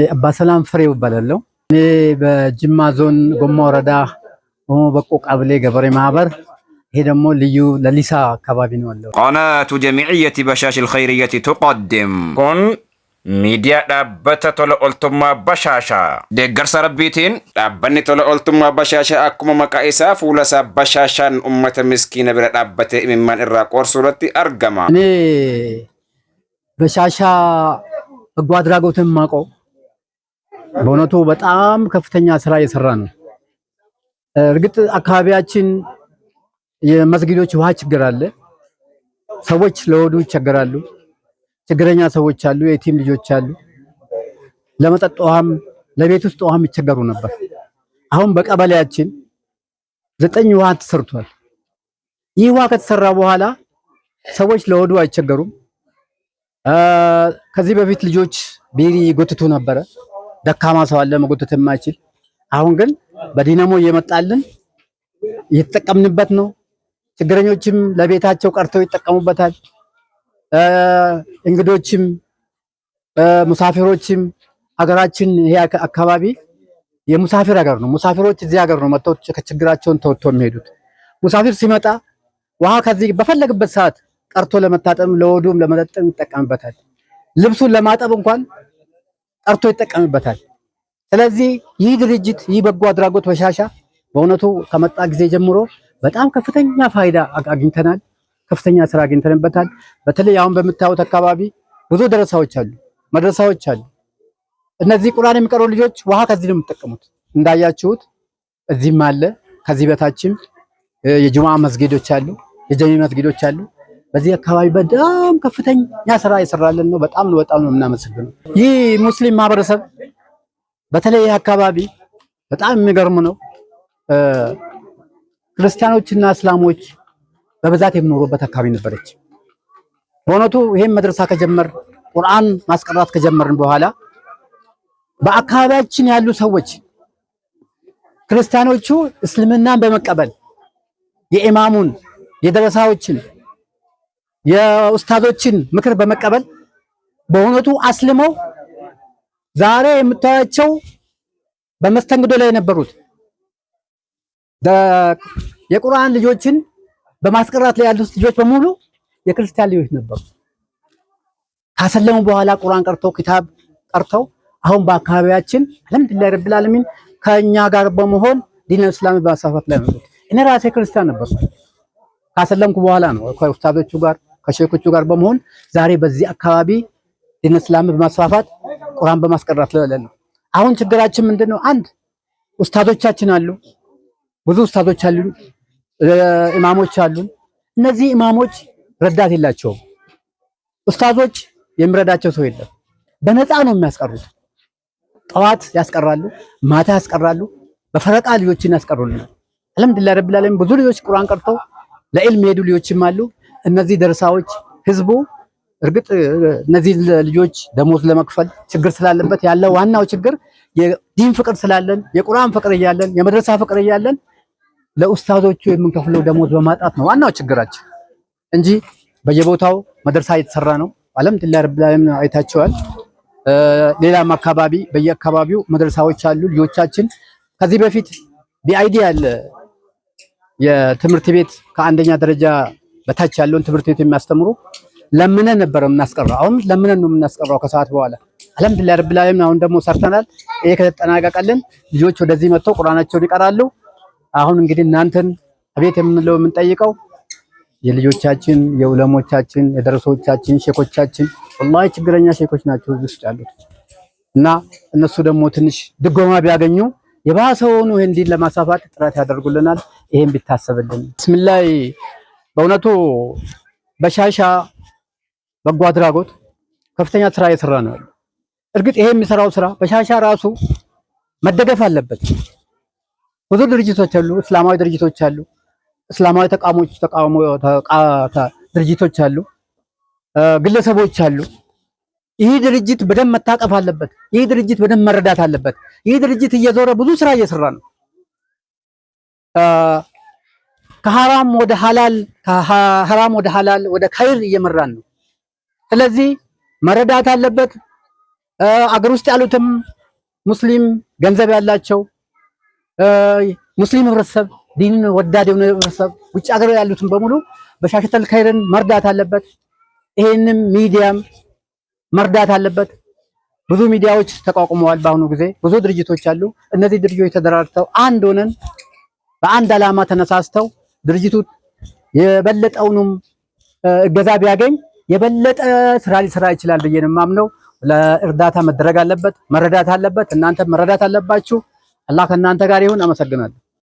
አባሰላም ፍሬው እባላለሁ። እኔ በጅማ ዞን ጎማ ወረዳ በቆ ቀበሌ ገበሬ ማህበር ይሄ ደግሞ ልዩ ለሊሳ አካባቢ ነው ያለው። قناة جمعية بشاش الخيرية تقدم كن ميديا دابتا تولا أولتما بشاشا ديگر ربيتين دابني تولا أولتما بشاشا أكما مكايسا فولسا بشاشان أمة مسكينة برا دابتا ممن الراقور سورتي أرقما እኔ በሻሻ በጎ አድራጎትን ማቀው በእውነቱ በጣም ከፍተኛ ስራ እየሰራ ነው። እርግጥ አካባቢያችን የመስጊዶች ውሃ ችግር አለ። ሰዎች ለወዱ ይቸገራሉ። ችግረኛ ሰዎች አሉ፣ የቲም ልጆች አሉ። ለመጠጥ ውሃም ለቤት ውስጥ ውሃም ይቸገሩ ነበር። አሁን በቀበሌያችን 9 ውሃ ተሰርቷል። ይህ ውሃ ከተሰራ በኋላ ሰዎች ለወዱ አይቸገሩም። ከዚህ በፊት ልጆች ቢሪ ይጎትቱ ነበረ። ደካማ ሰው አለ መጎተት የማይችል። አሁን ግን በዲናሞ እየመጣልን እየተጠቀምንበት ነው። ችግረኞችም ለቤታቸው ቀርተው ይጠቀሙበታል። እንግዶችም ሙሳፊሮችም ሀገራችን ይሄ አካባቢ የሙሳፊር ሀገር ነው። ሙሳፊሮች እዚህ ሀገር ነው መጥተው ችግራቸውን ተወጥተው የሚሄዱት። ሙሳፊር ሲመጣ ውሃ ከዚህ በፈለገበት ሰዓት ቀርቶ ለመታጠብ ለወዱም ለመጠጥም ይጠቀምበታል። ልብሱን ለማጠብ እንኳን ቀርቶ ይጠቀምበታል። ስለዚህ ይህ ድርጅት ይህ በጎ አድራጎት በሻሻ በእውነቱ ከመጣ ጊዜ ጀምሮ በጣም ከፍተኛ ፋይዳ አግኝተናል። ከፍተኛ ስራ አግኝተንበታል። በተለይ አሁን በምታዩት አካባቢ ብዙ ደረሳዎች አሉ፣ መድረሳዎች አሉ። እነዚህ ቁርአን የሚቀሩ ልጆች ውሃ ከዚህ ነው የሚጠቀሙት። እንዳያችሁት እዚህም አለ፣ ከዚህ በታችም የጁምዓ መስጊዶች አሉ፣ የጀሚ መስጊዶች አሉ። በዚህ አካባቢ በጣም ከፍተኛ ስራ ይሰራልን ነው። በጣም ነው የምናመሰግነው። ይህ ሙስሊም ማህበረሰብ በተለይ አካባቢ በጣም የሚገርም ነው። ክርስቲያኖችና እስላሞች በብዛት የሚኖሩበት አካባቢ ነበረች። በእውነቱ ይሄን መድረሳ ከጀመር ቁርአን ማስቀራት ከጀመርን በኋላ በአካባቢያችን ያሉ ሰዎች ክርስቲያኖቹ እስልምናን በመቀበል የኢማሙን የደረሳዎችን የኡስታዞችን ምክር በመቀበል በእውነቱ አስልመው ዛሬ የምታያቸው በመስተንግዶ ላይ የነበሩት የቁርአን ልጆችን በማስቀራት ላይ ያሉት ልጆች በሙሉ የክርስቲያን ልጆች ነበሩ። ካሰለሙ በኋላ ቁርአን ቀርተው ኪታብ ቀርተው አሁን በአካባቢያችን አልሐምዱሊላህ ረብል ዓለሚን ከኛ ጋር በመሆን ዲን እስላም በማስፋፋት ላይ ነው። እኔ ራሴ ክርስቲያን ነበርኩ። ካሰለምኩ በኋላ ነው ከኡስታዞቹ ጋር ከሼኮቹ ጋር በመሆን ዛሬ በዚህ አካባቢ ዲን እስላም በማስፋፋት ቁርአን በማስቀራት ላይ ነው። አሁን ችግራችን ምንድነው? አንድ ኡስታዞቻችን አሉ፣ ብዙ ኡስታዞች አሉ፣ ኢማሞች አሉ። እነዚህ ኢማሞች ረዳት የላቸውም። ኡስታዞች የሚረዳቸው ሰው የለም። በነፃ ነው የሚያስቀሩት። ጠዋት ያስቀራሉ፣ ማታ ያስቀራሉ፣ በፈረቃ ልጆችን ያስቀሩልናል። አልሐምዱሊላህ ረብል ዓለሚን ብዙ ልጆች ቁርአን ቀርተው ለዕልም የሄዱ ልጆችም አሉ። እነዚህ ደረሳዎች ህዝቡ እርግጥ እነዚህ ልጆች ደሞዝ ለመክፈል ችግር ስላለበት ያለው ዋናው ችግር የዲን ፍቅር ስላለን የቁርአን ፍቅር እያለን የመድረሳ ፍቅር እያለን ለኡስታዞቹ የምንከፍለው ደሞዝ በማጣት ነው ዋናው ችግራችን እንጂ በየቦታው መድረሳ እየተሰራ ነው። አልሐምዱሊላህ ረብል ዓለሚን አይታችኋል። ሌላም አካባቢ በየአካባቢው መድረሳዎች አሉ። ልጆቻችን ከዚህ በፊት ቢአይዲ ያለ የትምህርት ቤት ከአንደኛ ደረጃ በታች ያለውን ትምህርት ቤት የሚያስተምሩ ለምነን ነበር የምናስቀራው። አሁን ለምነን ነው የምናስቀራው ከሰዓት በኋላ። አልሐምዱሊላህ ረብል ዓለሚን አሁን ደግሞ ሰርተናል። ይሄ ከተጠናቀቀልን ልጆች ወደዚህ መጥተው ቁርአናቸውን ይቀራሉ። አሁን እንግዲህ እናንተን አቤት የምንለው የምንጠይቀው የልጆቻችን የዑለሞቻችን የደረሶቻችን ሼኮቻችን ወላሂ ችግረኛ ሼኮች ናቸው እዚህ ውስጥ ያሉት እና እነሱ ደግሞ ትንሽ ድጎማ ቢያገኙ የባሰውን ይሄን ዲን ለማሳፋት ጥረት ያደርጉልናል። ይሄን ቢታሰብልን ቢስሚላህ። በእውነቱ በሻሻ በጎ አድራጎት ከፍተኛ ስራ እየሰራ ነው ያለው። እርግጥ ይሄ የሚሰራው ስራ በሻሻ ራሱ መደገፍ አለበት። ብዙ ድርጅቶች አሉ፣ እስላማዊ ድርጅቶች አሉ፣ እስላማዊ ድርጅቶች አሉ፣ ግለሰቦች አሉ። ይህ ድርጅት በደንብ መታቀፍ አለበት። ይህ ድርጅት በደንብ መረዳት አለበት። ይህ ድርጅት እየዞረ ብዙ ስራ እየሰራ ነው። ከሐራም ወደ ሐላል ከሐራም ወደ ሐላል ወደ ኸይር እየመራን ነው። ስለዚህ መረዳት አለበት። አገር ውስጥ ያሉትም ሙስሊም ገንዘብ ያላቸው ሙስሊም ህብረተሰብ ዲንን ወዳድ የሆነ ህብረተሰብ ውጭ ሀገር ያሉትም በሙሉ በሻሸተል ኸይርን መርዳት አለበት። ይሄንም ሚዲያም መርዳት አለበት። ብዙ ሚዲያዎች ተቋቁመዋል። በአሁኑ ጊዜ ብዙ ድርጅቶች አሉ። እነዚህ ድርጅቶች ተደራጅተው አንድ ሆነን በአንድ ዓላማ ተነሳስተው ድርጅቱ የበለጠውንም እገዛ ቢያገኝ የበለጠ ስራ ሊሰራ ይችላል ብዬ ነው የማምነው። ለእርዳታ መደረግ አለበት፣ መረዳት አለበት። እናንተ መረዳት አለባችሁ። አላህ ከእናንተ ጋር ይሁን። አመሰግናለሁ።